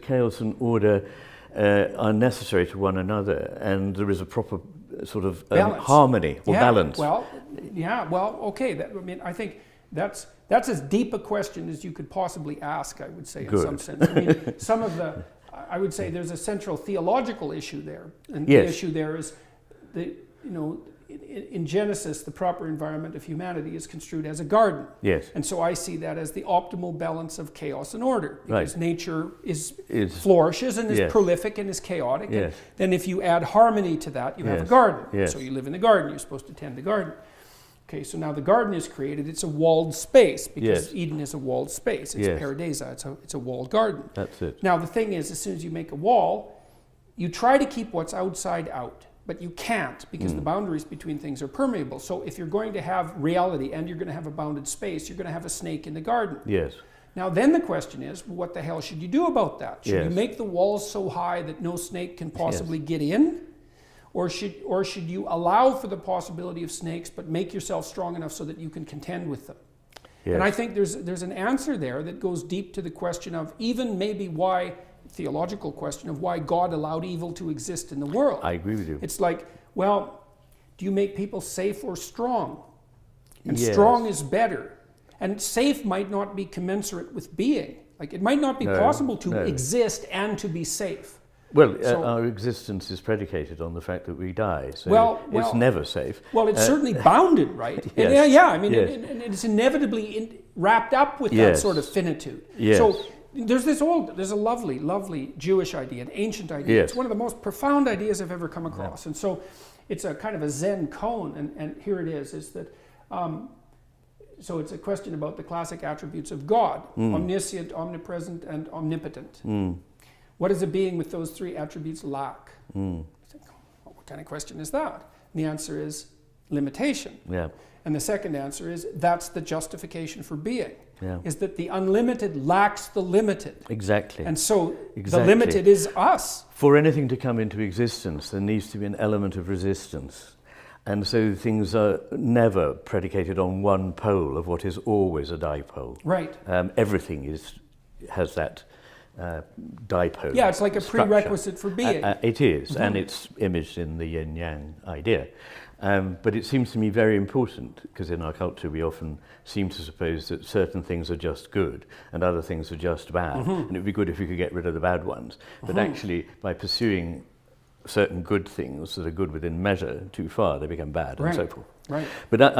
chaos and order are necessary to one another, and there is a proper sort of harmony or balance. Okay. I think that's as deep a question as you could possibly ask, I would say, in some sense. I mean, I would say there's a central theological issue there, and the issue there is in Genesis, the proper environment of humanity is construed as a garden. Yes. And so I see that as the optimal balance of chaos and order, because nature flourishes and is prolific and is chaotic. Yes. And then if you add harmony to that, you have a garden. Yes. So you live in the garden, you're supposed to tend the garden. Okay, so now the garden is created, it's a walled space, because Eden is a walled space. It's paradisa, it's a walled garden. That's it. Now the thing is, as soon as you make a wall, you try to keep what's outside out. But you can't, because the boundaries between things are permeable. So if you're going to have reality and you're going to have a bounded space, you're going to have a snake in the garden. Yes. Now then the question is, what the hell should you do about that? Should you make the walls so high that no snake can possibly get in? Or should you allow for the possibility of snakes, but make yourself strong enough so that you can contend with them? Yes. And I think there's an answer there that goes deep to the question of even maybe why, theological question of why God allowed evil to exist in the world. I agree with you. It's like, well, do you make people safe or strong? And strong is better. And safe might not be commensurate with being. Like, it might not be possible to exist and to be safe. Well, our existence is predicated on the fact that we die, so it's never safe. Well, it's certainly bounded, right? Yes. And it's inevitably wrapped up with that sort of finitude. Yes. So there's a lovely, lovely Jewish idea, an ancient idea. It's one of the most profound ideas I've ever come across. And so it's a kind of a Zen koan, and here it is that, so it's a question about the classic attributes of God, omniscient, omnipresent, and omnipotent. What does a being with those three attributes lack? I think, well, what kind of question is that? And the answer is limitation. Yeah. And the second answer is that's the justification for being. Is that the unlimited lacks the limited. Exactly. And so the limited is us. For anything to come into existence, there needs to be an element of resistance. And so things are never predicated on one pole of what is always a dipole. Right. Everything has that dipole. Yeah, it's like a structure. Prerequisite for being. It is, and it's imaged in the yin-yang idea. But it seems to me very important, because in our culture we often seem to suppose that certain things are just good and other things are just bad, and it would be good if we could get rid of the bad ones. But actually, by pursuing certain good things that are good within measure too far, they become bad and so forth. Right. But